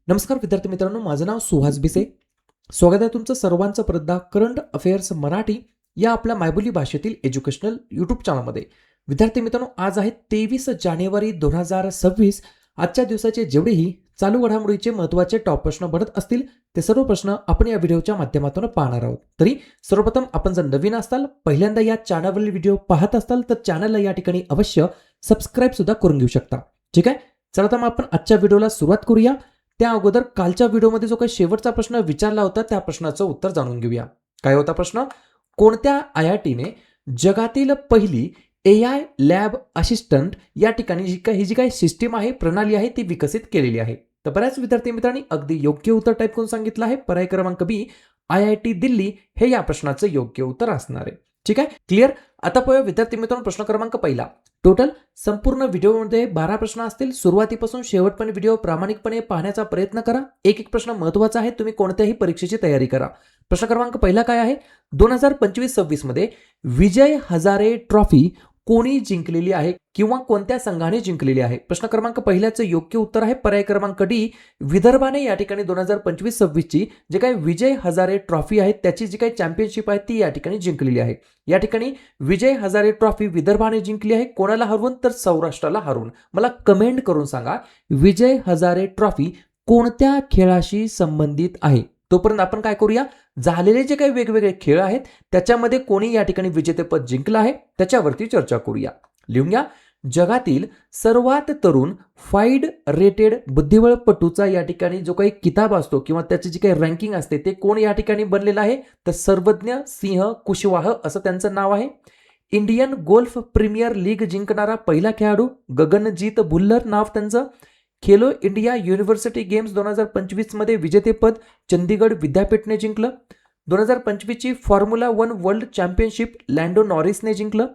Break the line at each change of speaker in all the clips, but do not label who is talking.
नमस्कार विद्यार्थी मित्रांनो, माझं नाव सुहास भिसे. स्वागत आहे तुमचं सर्वांचं परत करंट अफेअर्स मराठी या आपल्या मायबोली भाषेतील एज्युकेशनल यूट्यूब चॅनलमध्ये. विद्यार्थी मित्रांनो, आज आहे 23 जानेवारी 2026. आजच्या दिवसाचे जेवढेही चालू घडामोडीचे महत्त्वाचे टॉप प्रश्न बनत असतील ते सर्व प्रश्न आपण या व्हिडिओच्या माध्यमातून पाहणार आहोत. तरी सर्वप्रथम आपण जर नवीन असाल, पहिल्यांदा या चॅनलवरील व्हिडिओ पाहत असाल तर चॅनलला या ठिकाणी अवश्य सबस्क्राईब सुद्धा करून घेऊ शकता. ठीक आहे, चला तर मग आपण आजच्या व्हिडिओला सुरुवात करूया. त्या अगोदर कालच्या व्हिडिओमध्ये जो काही शेवटचा प्रश्न विचारला होता त्या प्रश्नाचं उत्तर जाणून घेऊया. काय होता प्रश्न? कोणत्या आयआयटीने जगातील पहिली AI लॅब असिस्टंट या ठिकाणी ही जी काही सिस्टीम आहे, प्रणाली आहे ती विकसित केलेली आहे? तर बऱ्याच विद्यार्थी मित्रांनी अगदी योग्य उत्तर टाईप करून सांगितलं आहे. पर्याय क्रमांक बी IIT दिल्ली हे या प्रश्नाचं योग्य उत्तर असणार आहे. ठीक आहे, क्लिअर. आता पाहूया विद्यार्थी मित्रांनो प्रश्न क्रमांक पहिला. टोटल संपूर्ण व्हिडिओमध्ये 12 प्रश्न असतील. सुरुवातीपासून शेवटपर्यंत व्हिडिओ प्रामाणिकपणे पाहण्याचा प्रयत्न करा. एक एक प्रश्न महत्त्वाचा आहे, तुम्ही कोणत्याही परीक्षेची तयारी करा. प्रश्न क्रमांक पहिला काय आहे? 2025-26 मध्ये विजय हजारे ट्रॉफी कोणी जिंकलेली आहे किंवा कोणत्या संघाने जिंकलेली आहे? प्रश्न क्रमांक पहिल्याचं योग्य उत्तर आहे पर्याय क्रमांक डी. विदर्भाने या ठिकाणी 2025-26 ची जे काही विजय हजारे ट्रॉफी आहे त्याची जी काही चॅम्पियनशिप आहे ती या ठिकाणी जिंकलेली आहे. या ठिकाणी विजय हजारे ट्रॉफी विदर्भाने जिंकली आहे. कोणाला हरवून? तर सौराष्ट्राला हरवून. मला कमेंट करून सांगा, विजय हजारे ट्रॉफी कोणत्या खेळाशी संबंधित आहे? तोपर्यंत आपण काय करूया, झालेले जे काही वेगवेगळे खेळ आहेत त्याच्यामध्ये कोणी या ठिकाणी विजेतेपद जिंकलं आहे त्याच्यावरती चर्चा करूया. लिहून घ्या. जगातील सर्वात तरुण फाईड रेटेड बुद्धिबळपटूचा या ठिकाणी जो काही किताब असतो किंवा त्याची जी काही रँकिंग असते ते कोण या ठिकाणी बनलेलं आहे? तर सर्वज्ञ सिंह कुशवाह असं त्यांचं नाव आहे. इंडियन गोल्फ प्रीमियर लीग जिंकणारा पहिला खेळाडू गगनजीत भुल्लर नाव त्यांचं. खेलो इंडिया युनिव्हर्सिटी गेम्स 2025 मध्ये विजेतेपद चंदीगड विद्यापीठने जिंकलं. 2025 ची फॉर्म्युला 1 वर्ल्ड चॅम्पियनशिप लँडो नॉरिसने जिंकलं.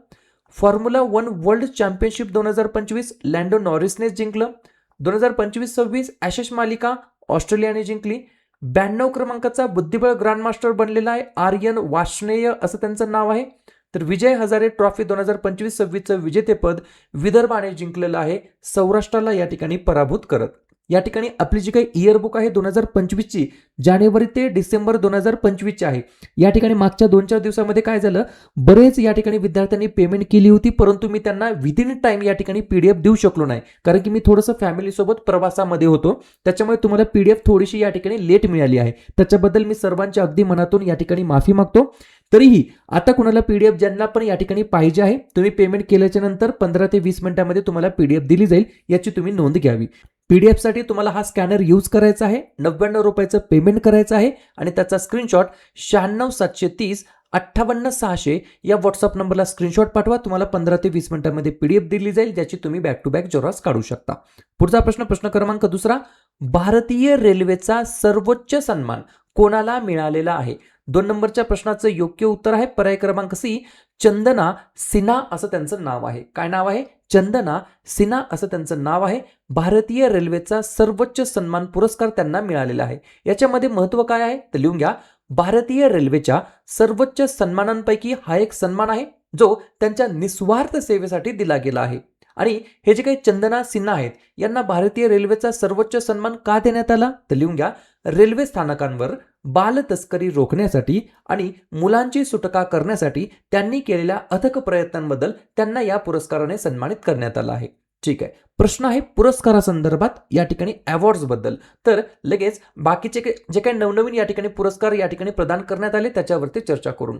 फॉर्म्युला 1 वर्ल्ड चॅम्पियनशिप 2025 लँडो नॉरिसने जिंकलं. 2025-26 ॲशेस मालिका ऑस्ट्रेलियाने जिंकली. 92 क्रमांकाचा बुद्धिबळ ग्रँडमास्टर बनलेला आहे आर्यन वार्ष्णेय असं त्यांचं नाव आहे. तर विजय हजारे ट्रॉफी 2025-26चं विजेतेपद विदर्भाने जिंकलेलं आहे, सौराष्ट्राला या ठिकाणी पराभूत करत. या ठिकाणी आपली जी काही इयर बुक आहे 2025 ची जानेवारी ते डिसेंबर 2025 ची आहे. या ठिकाणी मागच्या 2-4 दिवसामध्ये काय झालं, बरेच या ठिकाणी विद्यार्थ्यांनी पेमेंट केली होती, परंतु मी त्यांना विदिन टाइम या ठिकाणी PDF देऊ शकलो नाही, कारण की मी थोडंसं फॅमिली सोबत प्रवासामध्ये होतो. त्याच्यामुळे तुम्हाला PDF थोडीशी या ठिकाणी लेट मिळाली आहे. त्याच्याबद्दल मी सर्वांच्या अगदी मनातून या ठिकाणी माफी मागतो. तरीही आता कुणाला PDF ज्यांना पण या ठिकाणी पाहिजे आहे, तुम्ही पेमेंट केल्याच्या नंतर 15 ते 20 मिनिटांमध्ये तुम्हाला PDF दिली जाईल, याची तुम्ही नोंद घ्यावी. PDF साठी तुम्हाला हा स्कॅनर यूज करायचा आहे. 99 रुपयाचं पेमेंट करायचं आहे आणि त्याचा स्क्रीनशॉट 96 730 58 600 या व्हॉट्सअप नंबरला स्क्रीनशॉट पाठवा. तुम्हाला 15 ते 20 मिनिटांमध्ये PDF दिली जाईल, ज्याची तुम्ही बॅक टू बॅक जेरॉक्स काढू शकता. पुढचा प्रश्न, प्रश्न क्रमांक दुसरा. भारतीय रेल्वेचा सर्वोच्च सन्मान कोणाला मिळालेला आहे? 2 नंबरच्या प्रश्नाचं योग्य उत्तर आहे पर्याय क्रमांक सी. चंदना सिन्हा असं त्यांचं नाव आहे. काय नाव आहे? चंदना सिन्हा असं त्यांचं नाव आहे. भारतीय रेल्वेचा सर्वोच्च सन्मान पुरस्कार त्यांना मिळालेला आहे. याच्यामध्ये महत्त्व काय आहे तर लिहून घ्या. भारतीय रेल्वेच्या सर्वोच्च सन्मानांपैकी हा एक सन्मान आहे जो त्यांच्या निस्वार्थ सेवेसाठी दिला गेला आहे. आणि हे जे काही चंदना सिन्हा आहेत यांना भारतीय रेल्वेचा सर्वोच्च सन्मान का देण्यात आला तर लिहून घ्या. रेल्वे स्थानकांवर बाल तस्करी रोखण्यासाठी आणि मुलांची सुटका करण्यासाठी त्यांनी केलेल्या अथक प्रयत्नांबद्दल त्यांना या पुरस्काराने सन्मानित करण्यात आलं आहे. ठीक आहे, प्रश्न आहे पुरस्कारासंदर्भात या ठिकाणी अवॉर्ड्स बद्दल. तर लगेच बाकीचे जे काही नवनवीन या ठिकाणी पुरस्कार या ठिकाणी प्रदान करण्यात आले त्याच्यावरती चर्चा करून.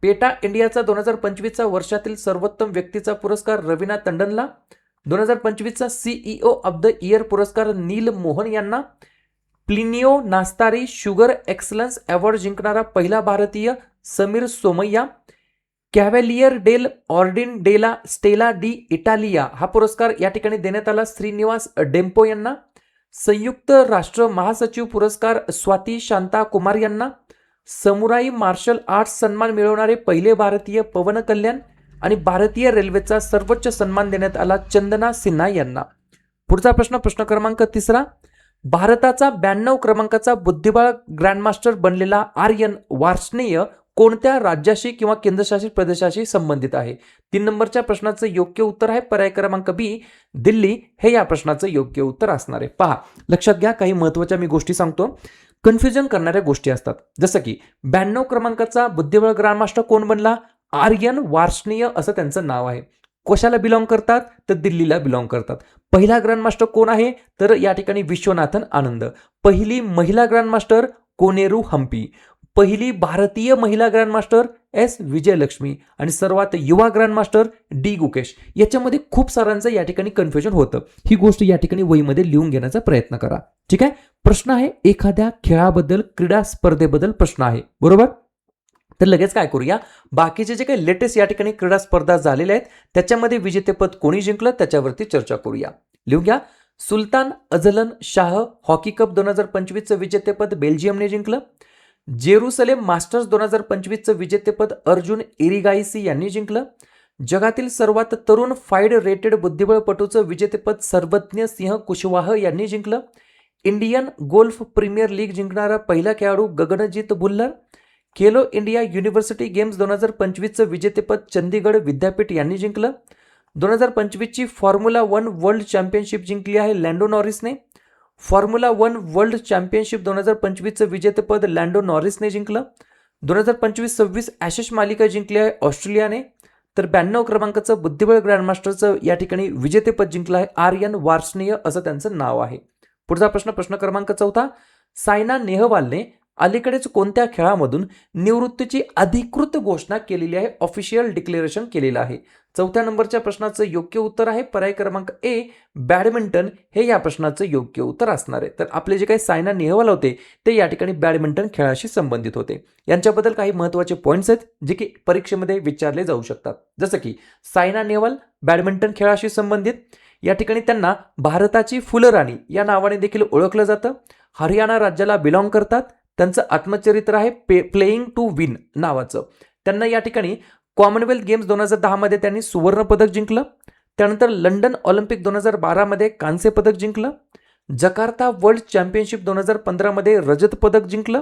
पेटा इंडियाचा 2025चा वर्षातील सर्वोत्तम व्यक्तीचा पुरस्कार रवीना टंडनला. 2025चा CEO ऑफ द इयर पुरस्कार नील मोहन यांना. Plinio Nastari sugar excellence award जिंकणारा पहिला भारतीय Sameer Somaiya. Cavaliere dell Ordine della Stella D Italia हा पुरस्कार या ठिकाणी देण्यात आला श्रीनिवास डेम्पो यांना. संयुक्त राष्ट्र महासचिव पुरस्कार स्वाती शांता कुमार यांना. समुराई मार्शल आर्ट्स सन्मान मिळवणारे पहिले भारतीय पवन कल्याण. आणि भारतीय रेल्वेचा सर्वोच्च सन्मान देण्यात आला चंदना सिन्हा यांना. पुढचा प्रश्न, प्रश्न क्रमांक तिसरा. भारताचा 92 क्रमांकाचा बुद्धिबळ ग्रँडमास्टर बनलेला आर्यन वार्ष्णेय कोणत्या राज्याशी किंवा केंद्रशासित प्रदेशाशी संबंधित आहे? 3 नंबरच्या प्रश्नाचं योग्य उत्तर आहे पर्याय क्रमांक बी, दिल्ली हे या प्रश्नाचं योग्य उत्तर असणार आहे. पहा, लक्षात घ्या, काही महत्त्वाच्या मी गोष्टी सांगतो. कन्फ्युजन करणाऱ्या गोष्टी असतात, जसं की 92 क्रमांकाचा बुद्धिबळ ग्रँडमास्टर कोण बनला? आर्यन वार्ष्णेय असं त्यांचं नाव आहे. कशाला बिलॉंग करतात? तर दिल्लीला बिलॉंग करतात. पहिला ग्रँडमास्टर कोण आहे? तर या ठिकाणी विश्वनाथन आनंद. पहिली महिला ग्रँडमास्टर कोनेरू हम्पी. पहिली भारतीय महिला ग्रँडमास्टर एस विजयलक्ष्मी. आणि सर्वात युवा ग्रँडमास्टर डी गुकेश. याच्यामध्ये खूप सारांचं या ठिकाणी कन्फ्युजन होतं. ही गोष्ट या ठिकाणी वहीमध्ये लिहून घेण्याचा प्रयत्न करा. ठीक आहे. प्रश्न आहे एखाद्या खेळाबद्दल, क्रीडा स्पर्धेबद्दल प्रश्न आहे, बरोबर? तर लगेच काय करूया, बाकीचे जे काही लेटेस्ट या ठिकाणी क्रीडा स्पर्धा झालेल्या आहेत त्याच्यामध्ये विजेतेपद कोणी जिंकलं त्याच्यावरती चर्चा करूया. लिहून घ्या. सुलतान अझलन शाह हॉकी कप 2025चं विजेतेपद बेल्जियमने जिंकलं. जेरुसलेम मास्टर्स 2025चं विजेतेपद अर्जुन इरिगाईसी यांनी जिंकलं. जगातील सर्वात तरुण फाईड रेटेड बुद्धिबळपटूचं विजेतेपद सर्वज्ञ सिंह कुशवाह यांनी जिंकलं. इंडियन गोल्फ प्रीमियर लीग जिंकणारा पहिला खेळाडू गगनजीत भुल्लर. खेलो इंडिया युनिव्हर्सिटी गेम्स 2025चं विजेतेपद चंदीगड विद्यापीठ यांनी जिंकलं. 2025ची फॉर्म्युला 1 वर्ल्ड चॅम्पियनशिप जिंकली आहे लँडो नॉरिसने. फॉर्म्युला 1 वर्ल्ड चॅम्पियनशिप 2025चं विजेतेपद लँडो नॉरिसने जिंकलं. 2025-26 ॲशेस मालिका जिंकली आहे ऑस्ट्रेलियाने. तर 92 क्रमांकाचं बुद्धिबळ ग्रँडमास्टरचं या ठिकाणी विजेतेपद जिंकलं आहे आर्यन वार्ष्णेय असं त्यांचं नाव आहे. पुढचा प्रश्न, प्रश्न क्रमांक 4. सायना नेहवालने अलीकडेच कोणत्या खेळामधून निवृत्तीची अधिकृत घोषणा केलेली आहे? ऑफिशियल डिक्लेरेशन केलेलं आहे. 4थ्या नंबरच्या प्रश्नाचं योग्य उत्तर आहे पर्याय क्रमांक ए, बॅडमिंटन हे या प्रश्नाचं योग्य उत्तर असणार आहे. तर आपले जे काही सायना नेहवाल होते ते या ठिकाणी बॅडमिंटन खेळाशी संबंधित होते. यांच्याबद्दल काही महत्त्वाचे पॉईंट्स आहेत जे की परीक्षेमध्ये विचारले जाऊ शकतात. जसं की सायना नेहवाल बॅडमिंटन खेळाशी संबंधित, या ठिकाणी त्यांना भारताची फुलराणी या नावाने देखील ओळखलं जातं. हरियाणा राज्याला बिलॉंग करतात. त्यांचं आत्मचरित्र आहे प्लेइंग टू विन नावाचं. त्यांना या ठिकाणी कॉमनवेल्थ गेम्स 2010 मध्ये त्यांनी सुवर्ण पदक जिंकलं. त्यानंतर लंडन ऑलिम्पिक 2012 मध्ये कांस्य पदक जिंकलं. जकार्ता वर्ल्ड चॅम्पियनशिप 2015 मध्ये रजत पदक जिंकलं.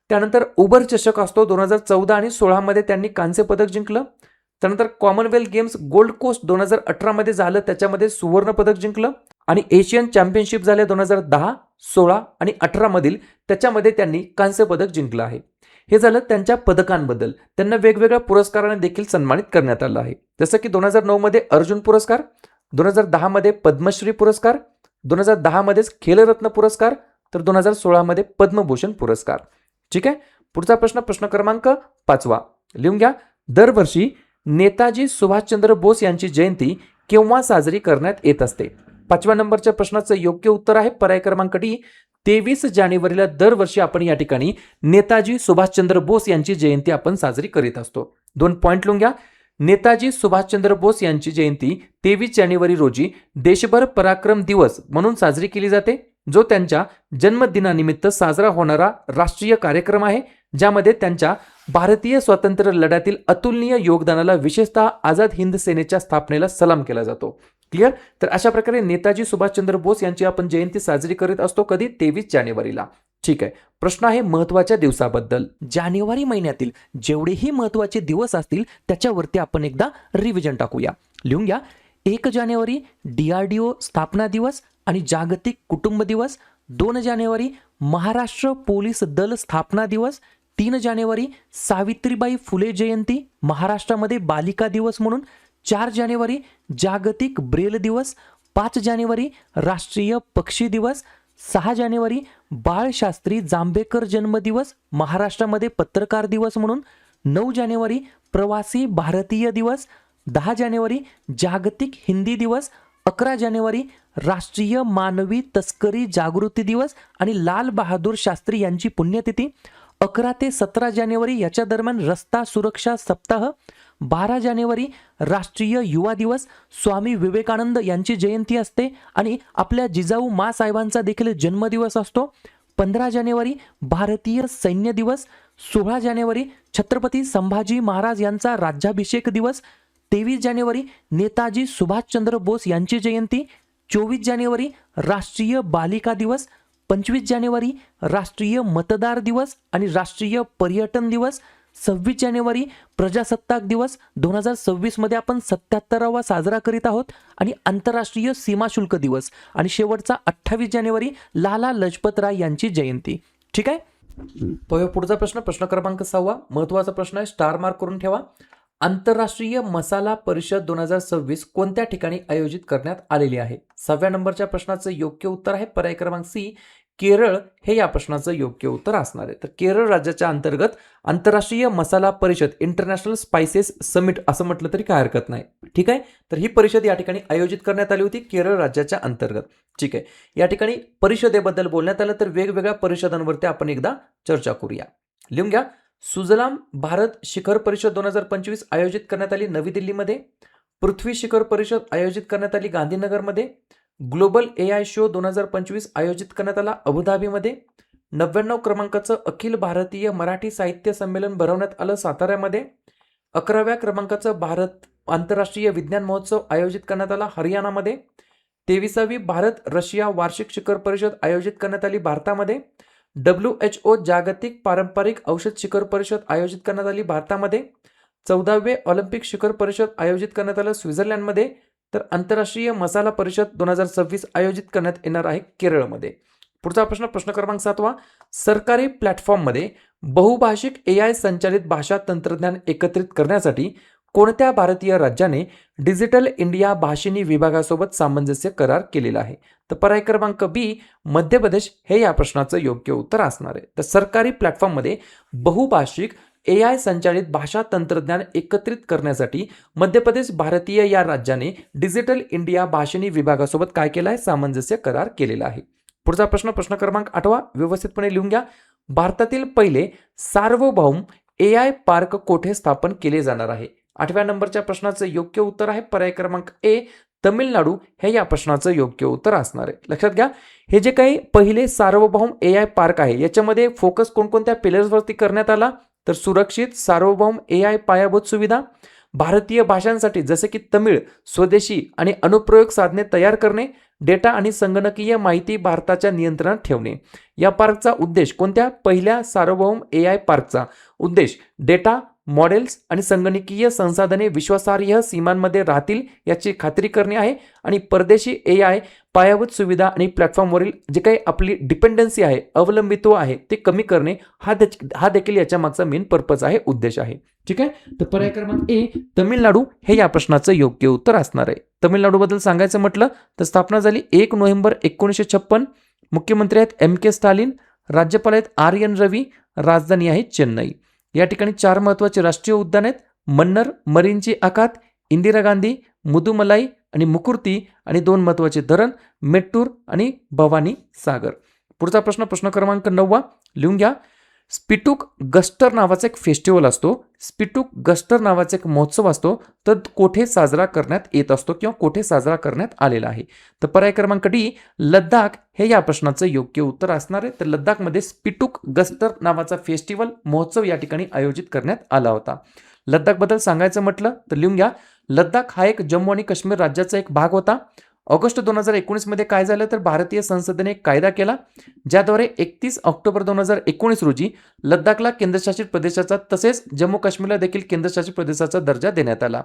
त्यानंतर उबर चषक असतो 2014 आणि 16 मध्ये त्यांनी कांस्य पदक जिंकलं. त्यानंतर कॉमनवेल्थ गेम्स गोल्ड कोस्ट 2018 मध्ये झालं, त्याच्यामध्ये सुवर्ण पदक जिंकलं. आणि एशियन चॅम्पियनशिप झाले 2010, 16 आणि 18 मधील, त्याच्यामध्ये त्यांनी कांस्य पदक जिंकलं आहे. हे झालं त्यांच्या पदकांबद्दल. त्यांना वेगवेगळ्या पुरस्काराने देखील सन्मानित करण्यात आलं आहे. जसं की 2009 मध्ये अर्जुन पुरस्कार, 2010 मध्ये पद्मश्री पुरस्कार, 2010 मध्येच खेलरत्न पुरस्कार, तर 2016 मध्ये पद्मभूषण पुरस्कार. ठीक आहे. पुढचा प्रश्न, प्रश्न क्रमांक 5. लिहून घ्या. दरवर्षी नेताजी सुभाषचंद्र बोस यांची जयंती केव्हा साजरी करण्यात येत असते? 5व्या नंबरच्या प्रश्नाचं योग्य उत्तर आहे पर्याय क्रमांक डी, 23 जानेवारीला दरवर्षी आपण या ठिकाणी नेताजी सुभाषचंद्र बोस यांची जयंती आपण साजरी करीत असतो. 2 पॉईंट लिहून घ्या. नेताजी सुभाषचंद्र बोस यांची जयंती 23 जानेवारी रोजी देशभर पराक्रम दिवस म्हणून साजरी केली जाते, जो त्यांच्या जन्मदिनानिमित्त साजरा होणारा राष्ट्रीय कार्यक्रम आहे, ज्यामध्ये त्यांच्या भारतीय स्वातंत्र्य लढ्यातील अतुलनीय योगदानाला विशेषतः आझाद हिंद सेनेच्या स्थापनेला सलाम केला जातो. क्लिअर. तर अशा प्रकारे नेताजी सुभाषचंद्र बोस यांची आपण जयंती साजरी करीत असतो. कधी? 23 जानेवारीला. ठीक आहे. प्रश्न आहे महत्त्वाच्या दिवसाबद्दल. जानेवारी महिन्यातील जेवढेही महत्त्वाचे दिवस असतील त्याच्यावरती आपण एकदा रिव्हिजन टाकूया. लिहून घ्या. 1 जानेवारी DRDO स्थापना दिवस आणि जागतिक कुटुंब दिवस. 2 जानेवारी महाराष्ट्र पोलीस दल स्थापना दिवस. 3 जानेवारी सावित्रीबाई फुले जयंती, महाराष्ट्रामध्ये बालिका दिवस म्हणून. 4 जानेवारी जागतिक ब्रेल दिवस. 5 जानेवारी राष्ट्रीय पक्षी दिवस. 6 जानेवारी बाळशास्त्री जांभेकर जन्मदिवस, महाराष्ट्रामध्ये पत्रकार दिवस म्हणून. 9 जानेवारी प्रवासी भारतीय दिवस. 10 जानेवारी जागतिक हिंदी दिवस. 11 जानेवारी राष्ट्रीय मानवी तस्करी जागृती दिवस आणि लाल बहादूर शास्त्री यांची पुण्यतिथी. 11 ते 17 जानेवारी याच्या दरम्यान रस्ता सुरक्षा सप्ताह. 12 जानेवारी राष्ट्रीय युवा दिवस, स्वामी विवेकानंद यांची जयंती असते आणि आपल्या जिजाऊ माँसाहेबांचा देखील जन्मदिवस असतो. 15 जानेवारी भारतीय सैन्य दिवस. 16 जानेवारी छत्रपती संभाजी महाराज यांचा राज्याभिषेक दिवस. 23 जानेवारी नेताजी सुभाषचंद्र बोस यांची जयंती. 24 जानेवारी राष्ट्रीय बालिका दिवस. 25 जानेवारी राष्ट्रीय मतदार दिवस आणि राष्ट्रीय पर्यटन दिवस. 26 जानेवारी प्रजासत्ताक दिवस 2026 मध्ये आपण 77वा साजरा करीत आहोत आणि आंतरराष्ट्रीय सीमा शुल्क दिवस आणि शेवटचा 28 जानेवारी लाला लजपत राय यांची जयंती. ठीक आहे. पुढचा प्रश्न क्रमांक 6 महत्त्वाचा प्रश्न आहे, स्टार मार्क करून ठेवा. आंतरराष्ट्रीय मसाला परिषद 2026 कोणत्या ठिकाणी आयोजित करण्यात आलेली आहे? 6व्या नंबरच्या प्रश्नाचं योग्य उत्तर आहे पर्याय क्रमांक सी, केरळ हे या प्रश्नाचं योग्य उत्तर असणार आहे. तर केरळ राज्याच्या अंतर्गत आंतरराष्ट्रीय मसाला परिषद, इंटरनॅशनल स्पायसेस समिट असं म्हटलं तरी काय हरकत नाही. ठीक आहे. तर ही परिषद या ठिकाणी आयोजित करण्यात आली होती केरळ राज्याच्या अंतर्गत. ठीक आहे. या ठिकाणी परिषदेबद्दल बोलण्यात आलं, तर वेगवेगळ्या परिषदांवरती आपण एकदा चर्चा करूया. लिहून घ्या. सुजलाम भारत शिखर परिषद 2025 आयोजित करण्यात आली नवी दिल्लीमध्ये. पृथ्वी शिखर परिषद आयोजित करण्यात आली गांधीनगरमध्ये. ग्लोबल AI शो 2025 आयोजित करण्यात आला अबुधाबीमध्ये. 99 क्रमांकाचं अखिल भारतीय मराठी साहित्य संमेलन भरवण्यात आलं साताऱ्यामध्ये. 11व्या क्रमांकाचं भारत आंतरराष्ट्रीय विज्ञान महोत्सव आयोजित करण्यात आला हरियाणामध्ये. 23वी भारत रशिया वार्षिक शिखर परिषद आयोजित करण्यात आली भारतामध्ये. WHO जागतिक पारंपरिक औषध शिखर परिषद आयोजित करण्यात आली भारतामध्ये. 14वे ऑलिम्पिक शिखर परिषद आयोजित करण्यात आलं स्वित्झर्लंडमध्ये. तर आंतरराष्ट्रीय मसाला परिषद 2026 आयोजित करण्यात येणार आहे केरळमध्ये. पुढचा प्रश्न क्रमांक 7 सरकारी प्लॅटफॉर्ममध्ये बहुभाषिक AI संचालित भाषा तंत्रज्ञान एकत्रित करण्यासाठी कोणत्या भारतीय राज्याने डिजिटल इंडिया भाषिणी विभागासोबत सामंजस्य करार केलेला आहे? तर पर्याय क्रमांक बी, मध्य प्रदेश हे या प्रश्नाचं योग्य उत्तर असणार आहे. तर सरकारी प्लॅटफॉर्ममध्ये बहुभाषिक AI संचालित भाषा तंत्रज्ञान एकत्रित करण्यासाठी मध्य प्रदेश भारतीय या राज्याने डिजिटल इंडिया भाषिणी विभागासोबत काय केलं आहे? सामंजस्य करार केलेला आहे. पुढचा प्रश्न क्रमांक 8 व्यवस्थितपणे लिहून घ्या. भारतातील पहिले सार्वभौम AI पार्क कोठे स्थापन केले जाणार आहे? 8व्या नंबरच्या प्रश्नाचं योग्य उत्तर आहे पर्याय क्रमांक ए, तमिळनाडू हे या प्रश्नाचं योग्य उत्तर असणार आहे. लक्षात घ्या, हे जे काही पहिले सार्वभौम AI पार्क आहे याच्यामध्ये फोकस कोणकोणत्या पिलर्सवरती करण्यात आला? तर सुरक्षित सार्वभौम AI पायाभूत सुविधा, भारतीय भाषांसाठी जसे की तमिळ, स्वदेशी आणि अनुप्रयोग साधने तयार करणे, डेटा आणि संगणकीय माहिती भारताच्या नियंत्रणात ठेवणे. या पार्कचा उद्देश, कोणत्या पहिल्या सार्वभौम AI पार्कचा उद्देश डेटा, मॉडेल्स आणि संगणकीय संसाधने विश्वासार्ह सीमांमध्ये राहतील याची खात्री करणे आहे आणि परदेशी AI पायाभूत सुविधा आणि प्लॅटफॉर्मवरील जे काही आपली डिपेंडन्सी आहे, अवलंबित्व आहे ते कमी करणे हा देखील याच्या मागचा मेन पर्पज आहे, उद्देश आहे. ठीक आहे. तर पर्याय क्रमांक ए, तमिळनाडू हे या प्रश्नाचं योग्य उत्तर असणार आहे. तमिळनाडूबद्दल सांगायचं म्हटलं तर स्थापना झाली 1 नोव्हेंबर 1956. मुख्यमंत्री आहेत MK स्टालिन, राज्यपाल आहेत RN रवी, राजधानी आहे चेन्नई. या ठिकाणी 4 महत्त्वाचे राष्ट्रीय उद्यान आहेत, मन्नर, मरीनची आखात, इंदिरा गांधी, मुदुमलाई आणि मुकुर्ती, आणि 2 महत्त्वाचे धरण, मेट्टूर आणि भवानी सागर. पुढचा प्रश्न क्रमांक 9 लिहून घ्या. स्पिटूक गस्टर नावाचा एक फेस्टिवल असतो, स्पिटूक गस्टर नावाचा एक महोत्सव असतो, तर कोठे साजरा करण्यात येत असतो किंवा कोठे साजरा करण्यात आलेला आहे? तर पर्याय क्रमांक डी, लद्दाख हे या प्रश्नाचं योग्य उत्तर असणार आहे. तर लद्दाखमध्ये स्पिटूक गस्टर नावाचा फेस्टिवल महोत्सव या ठिकाणी आयोजित करण्यात आला होता. लद्दाखबद्दल सांगायचं म्हटलं तर लिहून घ्या. लद्दाख हा एक जम्मू आणि काश्मीर राज्याचा एक भाग होता. ऑगस्ट 2019 मध्ये काय झालं तर भारतीय संसदेने एक कायदा केला ज्याद्वारे 31 ऑक्टोबर 2019 रोजी लद्दाखला केंद्रशासित प्रदेशाचा तसेच जम्मू काश्मीरला देखील केंद्रशासित प्रदेशाचा दर्जा देण्यात आला.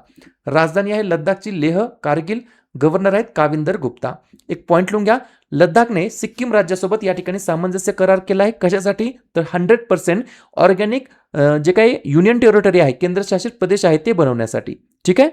राजधानी आहे लद्दाखची लेह कारगिल. गव्हर्नर आहेत काविंदर गुप्ता. एक पॉईंट लिहून घ्या. लद्दाखने सिक्कीम राज्यासोबत या ठिकाणी सामंजस्य करार केला आहे. कशासाठी? तर 100% ऑर्गॅनिक जे काही युनियन टेरिटरी आहे, केंद्रशासित प्रदेश आहे ते बनवण्यासाठी. ठीक आहे.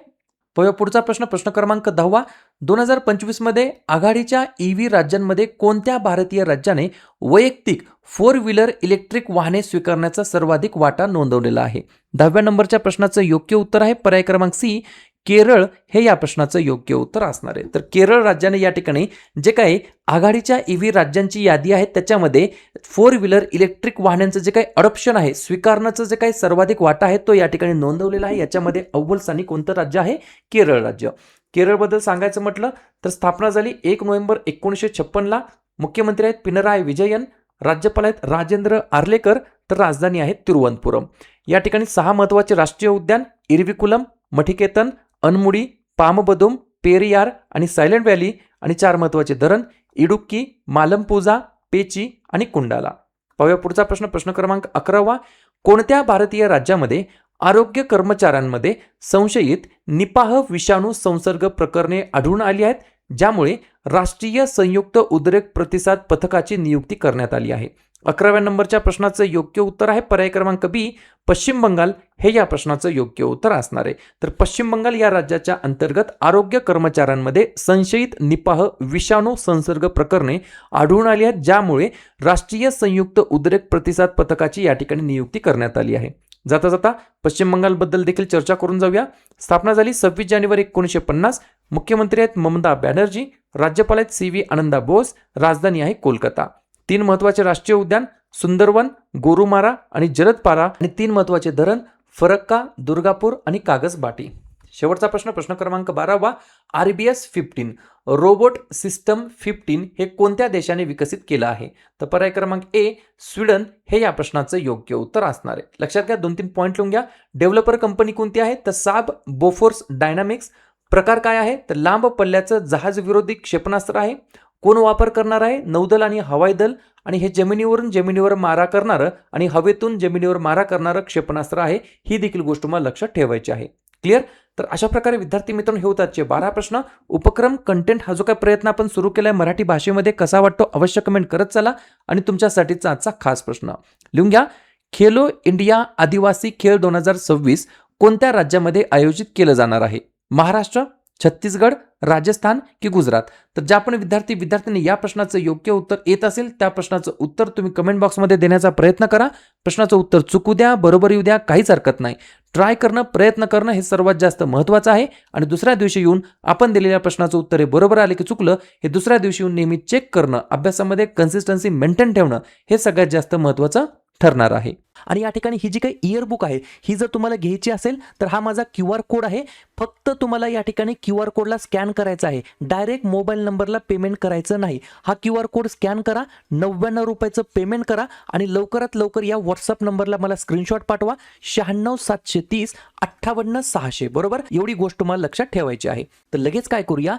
पुढचा प्रश्न क्रमांक 10 2025 मध्ये आघाडीच्या EV राज्यांमध्ये कोणत्या भारतीय राज्याने वैयक्तिक 4 व्हीलर इलेक्ट्रिक वाहने स्वीकारण्याचा सर्वाधिक वाटा नोंदवलेला आहे? 10व्या नंबरच्या प्रश्नाचं योग्य उत्तर आहे पर्याय क्रमांक सी, केरळ हे या प्रश्नाचं योग्य उत्तर असणार आहे. तर केरळ राज्याने या ठिकाणी जे काही आघाडीच्या EV राज्यांची यादी आहे त्याच्यामध्ये 4 व्हीलर इलेक्ट्रिक वाहनांचं जे काही अडॉप्शन आहे, स्वीकारण्याचं जे काही सर्वाधिक वाटा आहे तो या ठिकाणी नोंदवलेला आहे. याच्यामध्ये अव्वल स्थानी कोणतं राज्य आहे? केरळ राज्य. केरळबद्दल सांगायचं म्हटलं तर स्थापना झाली 1 नोव्हेंबर 1956ला. मुख्यमंत्री आहेत पिनराई विजयन, राज्यपाल आहेत राजेंद्र आर्लेकर, तर राजधानी आहे तिरुवनंतपुरम. या ठिकाणी 6 महत्त्वाचे राष्ट्रीय उद्यान, इरविकुलम, मठिकेतन, अनमुडी, पामबदुम, पेरियार आणि सायलेंट व्हॅली, आणि 4 महत्त्वाचे धरण, इडुक्की, मालमपुजा, पेची आणि कुंडाला. पाहूया पुढचा प्रश्न क्रमांक 11 कोणत्या भारतीय राज्यामध्ये आरोग्य कर्मचाऱ्यांमध्ये संशयित निपाह विषाणू संसर्ग प्रकरणे आढळून आली आहेत, ज्यामुळे राष्ट्रीय संयुक्त उद्रेक प्रतिसाद पथकाची नियुक्ती करण्यात आली आहे? 11व्या नंबरच्या प्रश्नाचं योग्य उत्तर आहे पर्याय क्रमांक बी, पश्चिम बंगाल हे या प्रश्नाचं योग्य उत्तर असणार आहे. तर पश्चिम बंगाल या राज्याच्या अंतर्गत आरोग्य कर्मचाऱ्यांमध्ये संशयित निपाह विषाणू संसर्ग प्रकरणे आढळून आली आहेत, ज्यामुळे राष्ट्रीय संयुक्त उद्रेक प्रतिसाद पथकाची या ठिकाणी नियुक्ती करण्यात आली आहे. जाता जाता पश्चिम बंगालबद्दल देखील चर्चा करून जाऊया. स्थापना झाली 26 जानेवारी 1950. मुख्यमंत्री आहेत ममता बॅनर्जी, राज्यपाल आहेत सी व्ही आनंदा बोस, राजधानी आहे कोलकाता. 3 महत्वाचे राष्ट्रीय उद्यान सुंदरवन, गोरुमारा आणि जलदपारा आणि 3 महत्वाचे धरण फरक्का, दुर्गापूर आणि कागजबाटी. शेवटचा प्रश्न, प्रश्न क्रमांक 12वा. RBS 15 रोबोट सिस्टम 15 हे कोणत्या देशाने विकसित केलं आहे? तर पर्याय क्रमांक ए, स्वीडन हे या प्रश्नाचं योग्य उत्तर असणार आहे. लक्षात घ्या, 2-3 पॉईंट लिहून घ्या. डेव्हलपर कंपनी कोणती आहे? तर साब बोफोर्स डायनामिक्स. प्रकार काय आहे? तर लांब पल्ल्याचं जहाज विरोधी क्षेपणास्त्र आहे. कोण वापर करणार आहे? नौदल आणि हवाई दल. आणि हे जमिनीवरून जमिनीवर मारा करणारं आणि हवेतून जमिनीवर मारा करणारं क्षेपणास्त्र आहे. ही देखील गोष्ट तुम्हाला लक्षात ठेवायची आहे. क्लिअर? तर अशा प्रकारे विद्यार्थी मित्रांनो हे होतात 12 प्रश्न. उपक्रम कंटेंट हा जो काही प्रयत्न आपण सुरू केलाय मराठी भाषेमध्ये कसा वाटतो अवश्य कमेंट करत चला. आणि तुमच्यासाठीचा आजचा खास प्रश्न लिहून घ्या. खेलो इंडिया आदिवासी खेळ 2026 कोणत्या राज्यामध्ये आयोजित केलं जाणार आहे? महाराष्ट्र, छत्तीसगड, राजस्थान की गुजरात? तर ज्या पण विद्यार्थ्यांनी या प्रश्नाचं योग्य उत्तर येत असेल त्या प्रश्नाचं उत्तर तुम्ही कमेंट बॉक्समध्ये देण्याचा प्रयत्न करा. प्रश्नाचं उत्तर चुकू द्या, बरोबर येऊ द्या, काहीच हरकत नाही. ट्राय करणं, प्रयत्न करणं हे सर्वात जास्त महत्त्वाचं आहे. आणि दुसऱ्या दिवशी येऊन आपण दिलेल्या प्रश्नाचं उत्तर हे बरोबर आले की चुकलं हे दुसऱ्या दिवशी येऊन नेहमी चेक करणं, अभ्यासामध्ये कन्सिस्टन्सी मेंटेन ठेवणं हे सगळ्यात जास्त महत्त्वाचं ठरणार आहे. आणि या ठिकाणी ही जी काही इयरबुक आहे ही जर तुम्हाला घ्यायची असेल तर हा माझा QR कोड आहे. फक्त तुम्हाला या ठिकाणी QR कोडला स्कॅन करायचा आहे. डायरेक्ट मोबाईल नंबरला पेमेंट करायचं नाही. हा QR कोड स्कॅन करा, 99 रुपयाचं पेमेंट करा आणि लवकरात लवकर या व्हॉट्सअप नंबरला मला स्क्रीनशॉट पाठवा. 96 730 58 600 बरोबर. एवढी गोष्ट तुम्हाला लक्षात ठेवायची आहे. तर लगेच काय करूया,